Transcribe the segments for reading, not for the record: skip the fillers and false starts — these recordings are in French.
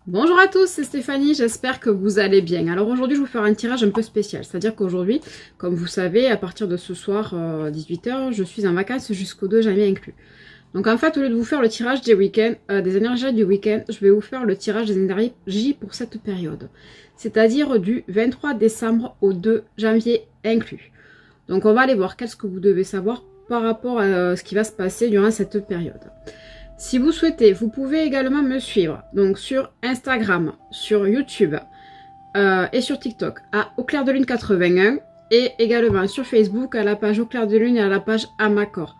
Bonjour à tous, c'est Stéphanie, j'espère que vous allez bien. Alors aujourd'hui, je vais vous faire un tirage un peu spécial. C'est-à-dire qu'aujourd'hui, comme vous savez, à partir de ce soir, 18 h, je suis en vacances jusqu'au 2 janvier inclus. Donc en fait, au lieu de vous faire le tirage des week-ends, des énergies du week-end, je vais vous faire le tirage des énergies pour cette période. C'est-à-dire du 23 décembre au 2 janvier inclus. Donc on va aller voir qu'est-ce que vous devez savoir par rapport à ce qui va se passer durant cette période. Si vous souhaitez, vous pouvez également me suivre donc sur Instagram, sur YouTube et sur TikTok à Au Clair de Lune 81 et également sur Facebook à la page Au Clair de Lune et à la page Amacor.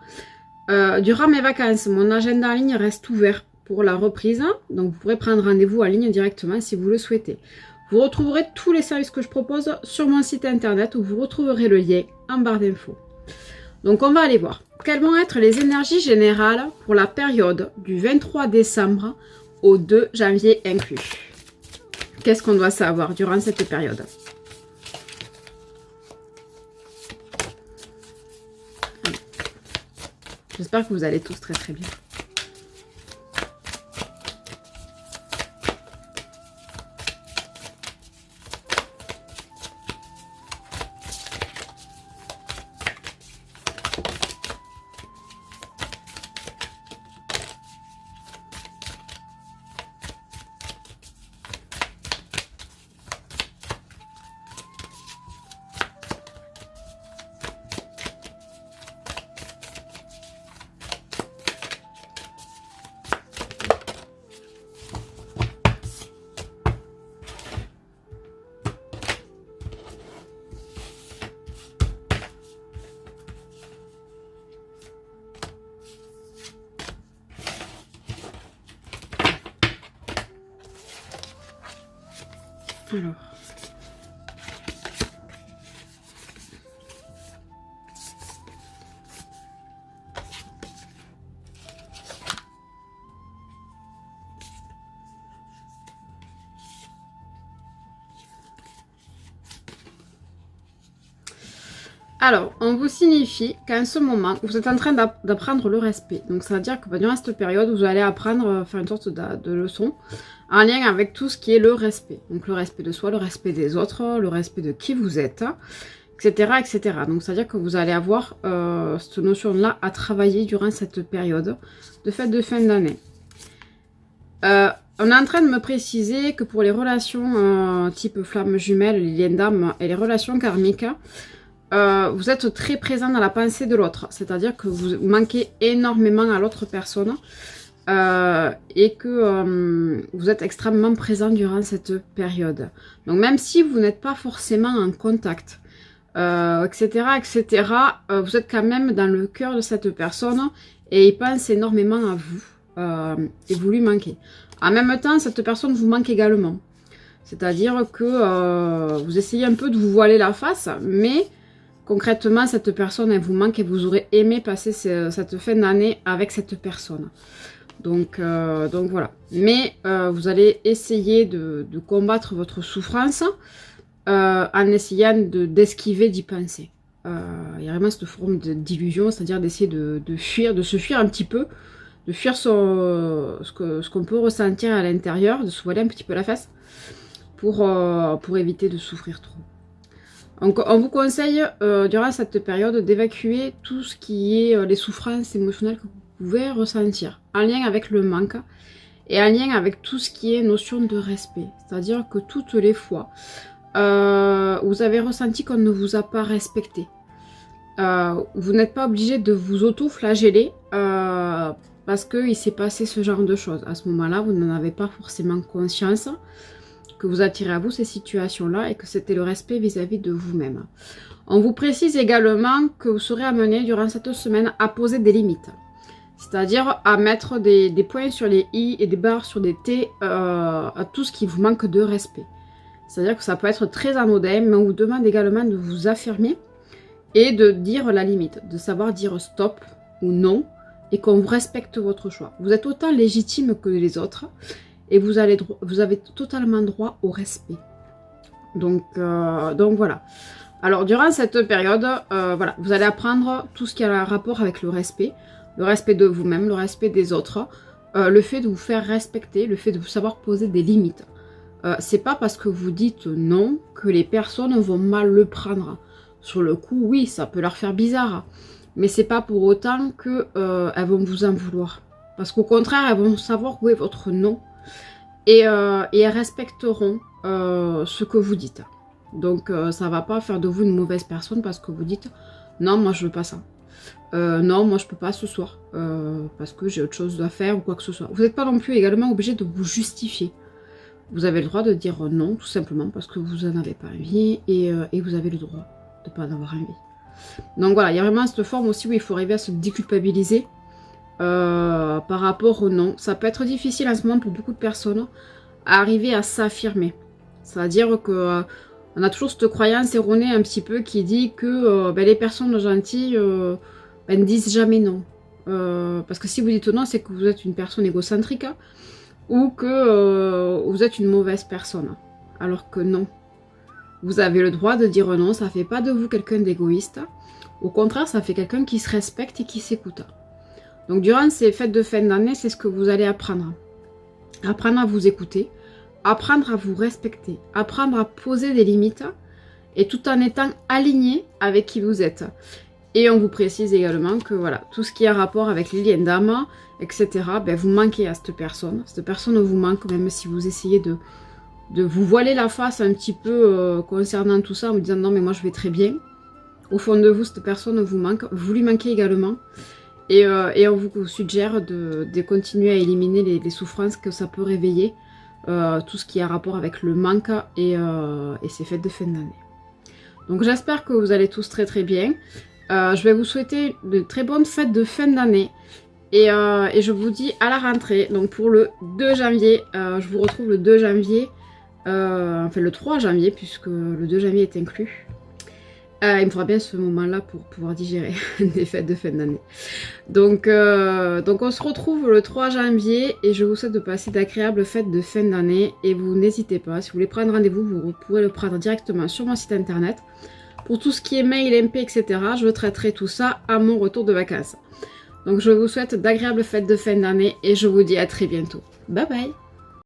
Durant mes vacances, mon agenda en ligne reste ouvert pour la reprise, donc vous pourrez prendre rendez-vous en ligne directement si vous le souhaitez. Vous retrouverez tous les services que je propose sur mon site internet où vous retrouverez le lien en barre d'infos. Donc on va aller voir. Quelles vont être les énergies générales pour la période du 23 décembre au 2 janvier inclus? Qu'est-ce qu'on doit savoir durant cette période? J'espère que vous allez tous très très bien. Alors. Alors, on vous signifie qu'en ce moment, vous êtes en train d'apprendre le respect. Donc, ça veut dire que durant cette période, vous allez apprendre, faire une sorte de leçon en lien avec tout ce qui est le respect. Donc, le respect de soi, le respect des autres, le respect de qui vous êtes, etc. etc. Donc, ça veut dire que vous allez avoir cette notion-là à travailler durant cette période de fête de fin d'année. On est en train de me préciser que pour les relations type flamme jumelle, les liens d'âme et les relations karmiques, vous êtes très présent dans la pensée de l'autre, c'est-à-dire que vous manquez énormément à l'autre personne et que vous êtes extrêmement présent durant cette période. Donc même si vous n'êtes pas forcément en contact, etc., etc., vous êtes quand même dans le cœur de cette personne et il pense énormément à vous et vous lui manquez. En même temps, cette personne vous manque également. C'est-à-dire que vous essayez un peu de vous voiler la face, mais concrètement, cette personne, elle vous manque et vous aurez aimé passer cette fin d'année avec cette personne. Donc voilà. Mais vous allez essayer de combattre votre souffrance en essayant d'esquiver d'y penser. Il y a vraiment cette forme d'illusion, c'est-à-dire d'essayer de fuir, de se fuir un petit peu, de fuir ce qu'on peut ressentir à l'intérieur, de se voiler un petit peu la face pour éviter de souffrir trop. Donc, on vous conseille, durant cette période, d'évacuer tout ce qui est les souffrances émotionnelles que vous pouvez ressentir, en lien avec le manque, et en lien avec tout ce qui est notion de respect. C'est-à-dire que toutes les fois, vous avez ressenti qu'on ne vous a pas respecté. Vous n'êtes pas obligé de vous auto-flageller, parce qu'il s'est passé ce genre de choses. À ce moment-là, vous n'en avez pas forcément conscience, que vous attirez à vous ces situations-là et que c'était le respect vis-à-vis de vous-même. On vous précise également que vous serez amené durant cette semaine à poser des limites. C'est-à-dire à mettre des points sur les i et des barres sur des t à tout ce qui vous manque de respect. C'est-à-dire que ça peut être très anodin, mais on vous demande également de vous affirmer et de dire la limite, de savoir dire stop ou non et qu'on vous respecte votre choix. Vous êtes autant légitime que les autres. Et vous avez totalement droit au respect. Donc voilà. Alors durant cette période, voilà, vous allez apprendre tout ce qui a un rapport avec le respect de vous-même, le respect des autres, le fait de vous faire respecter, le fait de savoir poser des limites. C'est pas parce que vous dites non que les personnes vont mal le prendre. Sur le coup, oui, ça peut leur faire bizarre. Mais c'est pas pour autant que elles vont vous en vouloir. Parce qu'au contraire, elles vont savoir où est votre non. Et elles respecteront ce que vous dites. Donc ça va pas faire de vous une mauvaise personne parce que vous dites non, moi je veux pas ça. Non, moi je peux pas ce soir parce que j'ai autre chose à faire ou quoi que ce soit. Vous n'êtes pas non plus également obligé de vous justifier. Vous avez le droit de dire non tout simplement parce que vous n'en avez pas envie et vous avez le droit de ne pas en avoir envie. Donc voilà, il y a vraiment cette forme aussi où il faut arriver à se déculpabiliser par rapport au non. Ça peut être difficile en ce moment pour beaucoup de personnes à arriver à s'affirmer. C'est-à-dire que on a toujours cette croyance erronée un petit peu qui dit que les personnes gentilles ne disent jamais non. Parce que si vous dites non, c'est que vous êtes une personne égocentrique ou que vous êtes une mauvaise personne. Alors que non. Vous avez le droit de dire non, ça ne fait pas de vous quelqu'un d'égoïste. Au contraire, ça fait quelqu'un qui se respecte et qui s'écoute. Donc durant ces fêtes de fin d'année, c'est ce que vous allez apprendre. Apprendre à vous écouter, apprendre à vous respecter, apprendre à poser des limites et tout en étant aligné avec qui vous êtes. Et on vous précise également que voilà, tout ce qui a rapport avec les liens d'âme, etc., vous manquez à cette personne. Cette personne vous manque, même si vous essayez de vous voiler la face un petit peu concernant tout ça en vous disant non mais moi je vais très bien. Au fond de vous, cette personne vous manque, vous lui manquez également. Et on vous suggère de continuer à éliminer les souffrances que ça peut réveiller, tout ce qui a rapport avec le manque et ces fêtes de fin d'année. Donc j'espère que vous allez tous très très bien. Je vais vous souhaiter de très bonnes fêtes de fin d'année. Et je vous dis à la rentrée, donc pour le 2 janvier, je vous retrouve le 2 janvier, enfin le 3 janvier, puisque le 2 janvier est inclus. Il me faudra bien ce moment-là pour pouvoir digérer des fêtes de fin d'année. Donc on se retrouve le 3 janvier et je vous souhaite de passer d'agréables fêtes de fin d'année. Et vous n'hésitez pas, si vous voulez prendre rendez-vous, vous pourrez le prendre directement sur mon site internet. Pour tout ce qui est mail, MP, etc., je traiterai tout ça à mon retour de vacances. Donc je vous souhaite d'agréables fêtes de fin d'année et je vous dis à très bientôt. Bye bye!